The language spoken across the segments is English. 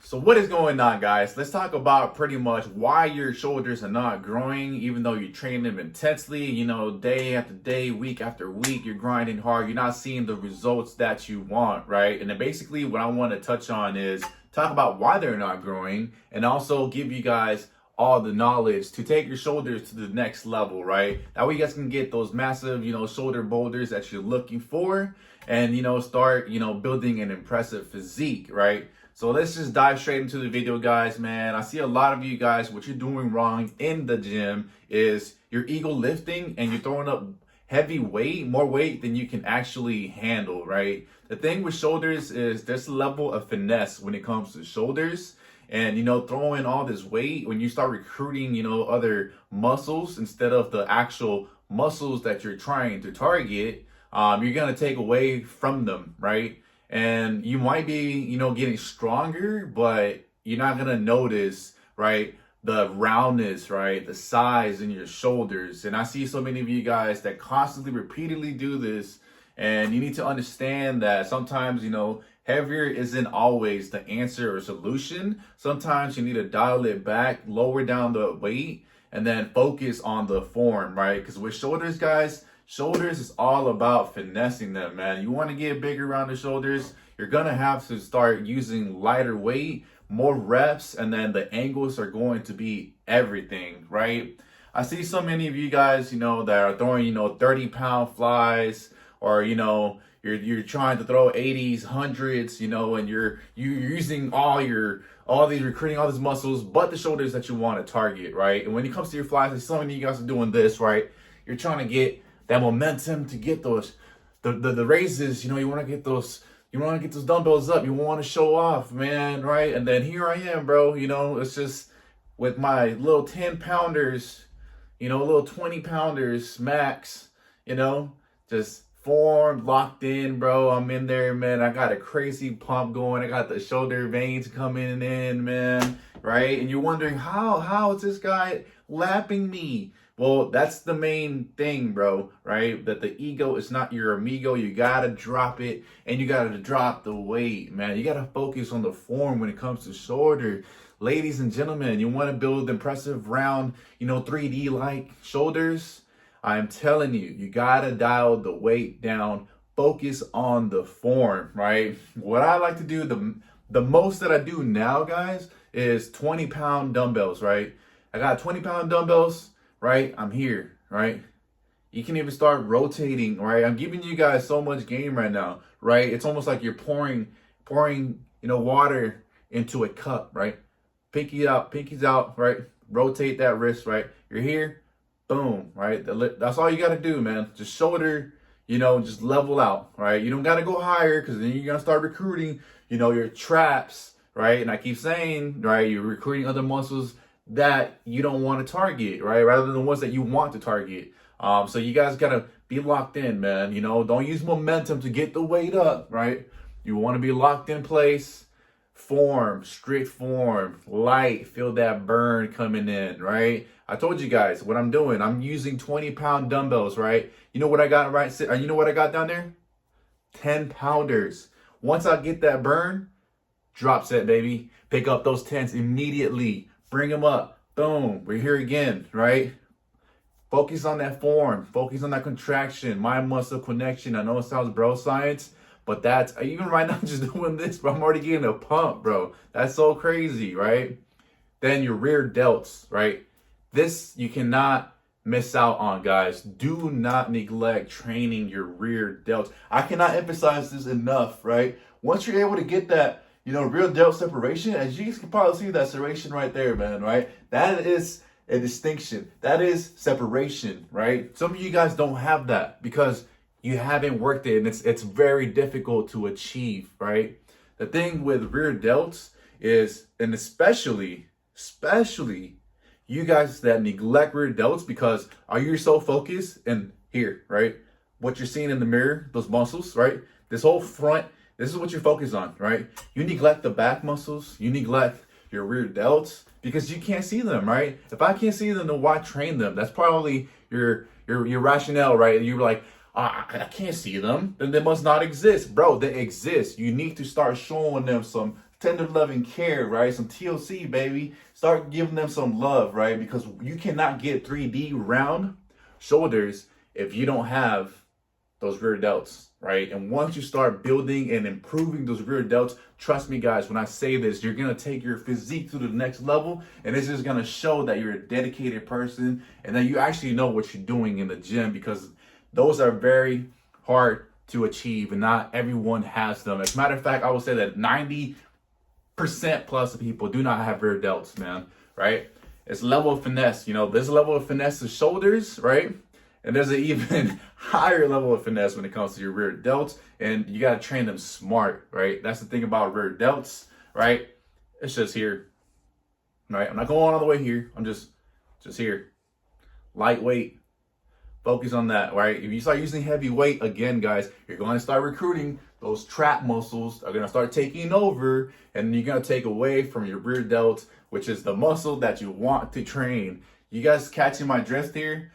So what is going on, guys? Let's talk about pretty much why your shoulders are not growing, even though you train them intensely, day after day, week after week, you're grinding hard, you're not seeing the results that you want, right? And then basically what I want to touch on is talk about why they're not growing and also give you guys all the knowledge to take your shoulders to the next level, right? That way you guys can get those massive, shoulder boulders that you're looking for and, start, building an impressive physique, right? So let's just dive straight into the video, guys, man. I see a lot of you guys, what you're doing wrong in the gym is you're ego lifting and you're throwing up heavy weight, more weight than you can actually handle, right? The thing with shoulders is there's a level of finesse when it comes to shoulders. And, throwing all this weight, when you start recruiting, other muscles instead of the actual muscles that you're trying to target, you're going to take away from them, right? And you might be, getting stronger, but you're not going to notice, right, the roundness, right, the size in your shoulders. And I see so many of you guys that constantly, repeatedly do this. And you need to understand that sometimes, heavier isn't always the answer or solution. Sometimes you need to dial it back, lower down the weight, and then focus on the form, right? Because with shoulders, guys, shoulders is all about finessing them, man. You want to get bigger around the shoulders, you're going to have to start using lighter weight, more reps, and then the angles are going to be everything, right? I see so many of you guys, that are throwing, 30-pound flies, or, you're trying to throw 80s, 100s, and you're using all these recruiting, all these muscles, but the shoulders that you want to target, right? And when it comes to your flies, like so many of you guys are doing this, right? You're trying to get that momentum to get those the raises, you want to get those dumbbells up, you want to show off, man, right? And then here I am, bro, it's just with my little 10-pounders, little 20-pounders max, just formed, locked in, bro. I'm in there, man. I got a crazy pump going. I got the shoulder veins coming in, man, right? And you're wondering, how is this guy lapping me? Well, that's the main thing, bro, right? That the ego is not your amigo. You got to drop it, and you got to drop the weight, man. You got to focus on the form when it comes to shoulder. Ladies and gentlemen, you want to build impressive, round, 3D-like shoulders? I'm telling you, you got to dial the weight down. Focus on the form, right? What I like to do, the most that I do now, guys, is 20-pound dumbbells, right? I got 20-pound dumbbells. Right? I'm here, right? You can even start rotating, right? I'm giving you guys so much game right now, right? It's almost like you're pouring, water into a cup, right? Pinky's out, right? Rotate that wrist, right? You're here, boom, right? That's all you got to do, man. Just shoulder, just level out, right? You don't got to go higher because then you're going to start recruiting, your traps, right? And I keep saying, right, you're recruiting other muscles that you don't want to target, right? Rather than the ones that you want to target. So you guys got to be locked in, man. Don't use momentum to get the weight up, right? You want to be locked in place. Form, strict form, light, feel that burn coming in, right? I told you guys what I'm doing. I'm using 20-pound dumbbells, right? You know what I got right? You know what I got down there? 10-pounders. Once I get that burn, drop set, baby. Pick up those 10s immediately. Bring them up. Boom. We're here again, right? Focus on that form. Focus on that contraction. Mind-muscle connection. I know it sounds bro science, but that's, even right now, just doing this, bro, I'm already getting a pump, bro. That's so crazy, right? Then your rear delts, right? This you cannot miss out on, guys. Do not neglect training your rear delts. I cannot emphasize this enough, right? Once you're able to get that, real delt separation, as you can probably see that separation right there, man, right? That is a distinction. That is separation, right? Some of you guys don't have that because you haven't worked it, and it's very difficult to achieve, right? The thing with rear delts is, and especially you guys that neglect rear delts because you're so focused and here, right? What you're seeing in the mirror, those muscles, right? This whole front, this is what you're focused on, right? You neglect the back muscles, you neglect your rear delts because you can't see them, right? If I can't see them, then why train them? That's probably your rationale, right? You're like, I can't see them, then they must not exist. Bro, they exist. You need to start showing them some tender love and care, right? Some TLC, baby. Start giving them some love, right? Because you cannot get 3D round shoulders if you don't have those rear delts, right? And once you start building and improving those rear delts, trust me guys, when I say this, you're gonna take your physique to the next level, and this is gonna show that you're a dedicated person and that you actually know what you're doing in the gym, because those are very hard to achieve and not everyone has them. As a matter of fact, I will say that 90% plus of people do not have rear delts, man, right? It's level of finesse, you know, there's a level of finesse to shoulders, right? And there's an even higher level of finesse when it comes to your rear delts, and you got to train them smart, right? That's the thing about rear delts, right? It's just here, right? I'm not going all the way here. I'm just here. Lightweight. Focus on that, right? If you start using heavy weight, again, guys, you're going to start recruiting. Those trap muscles are going to start taking over, and you're going to take away from your rear delts, which is the muscle that you want to train. You guys catching my drift here?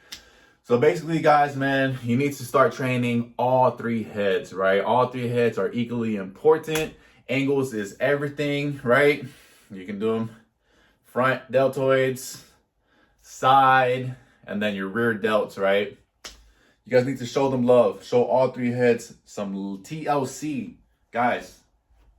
So basically, guys, man, you need to start training all three heads, right? All three heads are equally important. Angles is everything, right? You can do them front deltoids, side, and then your rear delts, right? You guys need to show them love. Show all three heads some TLC. Guys,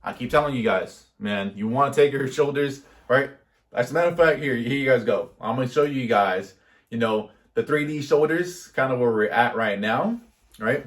I keep telling you guys, man, you want to take your shoulders, right? As a matter of fact, here you guys go. I'm going to show you guys, you know, the 3D shoulders, kind of where we're at right now, right?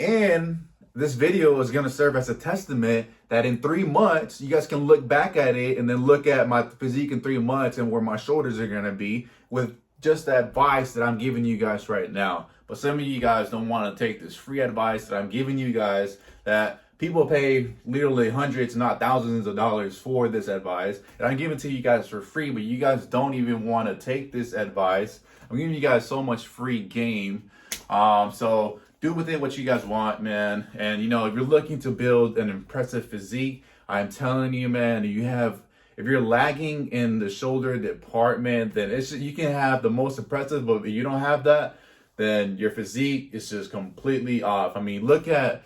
And this video is going to serve as a testament that in 3 months, you guys can look back at it and then look at my physique in 3 months and where my shoulders are going to be with just the advice that I'm giving you guys right now. But some of you guys don't want to take this free advice that I'm giving you guys, that people pay literally hundreds, not thousands of dollars for this advice. And I'm giving it to you guys for free, but you guys don't even want to take this advice. I'm giving you guys so much free game. So do with it what you guys want, man. And, you know, if you're looking to build an impressive physique, I'm telling you, man, if you're lagging in the shoulder department, then you can have the most impressive, but if you don't have that, then your physique is just completely off. I mean, look at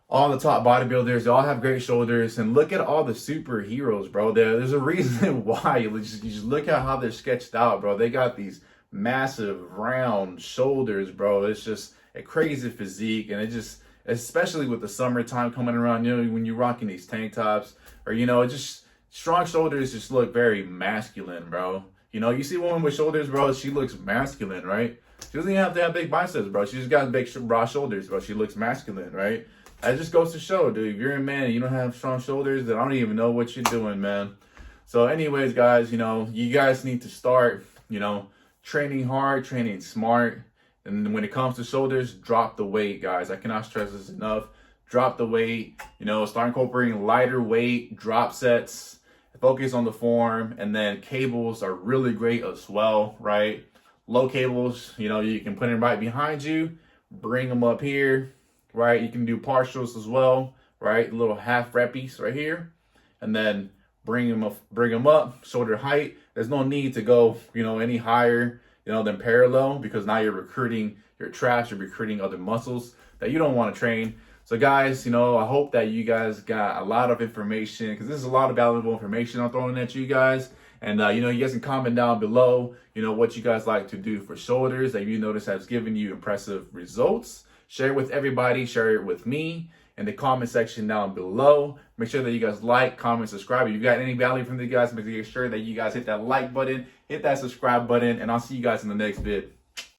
all the top bodybuilders. They all have great shoulders, and look at all the superheroes, bro. There's a reason why. You just look at how they're sketched out, bro. They got these massive round shoulders, bro. It's just a crazy physique, and it just, especially with the summertime coming around, you know, when you're rocking these tank tops, or, you know, it just, strong shoulders just look very masculine, bro. You know, you see a woman with shoulders, bro, she looks masculine, right? She doesn't even have to have big biceps, bro. She just got big broad shoulders, bro. She looks masculine, right? That just goes to show, dude, if you're a man and you don't have strong shoulders, then I don't even know what you're doing, man. So anyways, guys, you know, you guys need to start, you know, training hard, training smart. And when it comes to shoulders, drop the weight, guys. I cannot stress this enough. Drop the weight, you know, start incorporating lighter weight, drop sets, focus on the form, and then cables are really great as well, right? Low cables, you know, you can put them right behind you, bring them up here, right? You can do partials as well, right? Little half reppies right here, and then bring them up, shoulder height. There's no need to go, you know, any higher, you know, than parallel, because now you're recruiting your traps, you're recruiting other muscles that you don't want to train. So guys, you know, I hope that you guys got a lot of information, because this is a lot of valuable information I'm throwing at you guys. And, you know, you guys can comment down below, you know, what you guys like to do for shoulders that you notice has given you impressive results. Share it with everybody. Share it with me in the comment section down below. Make sure that you guys like, comment, subscribe. If you got any value from the guys, make sure that you guys hit that like button, hit that subscribe button, and I'll see you guys in the next vid.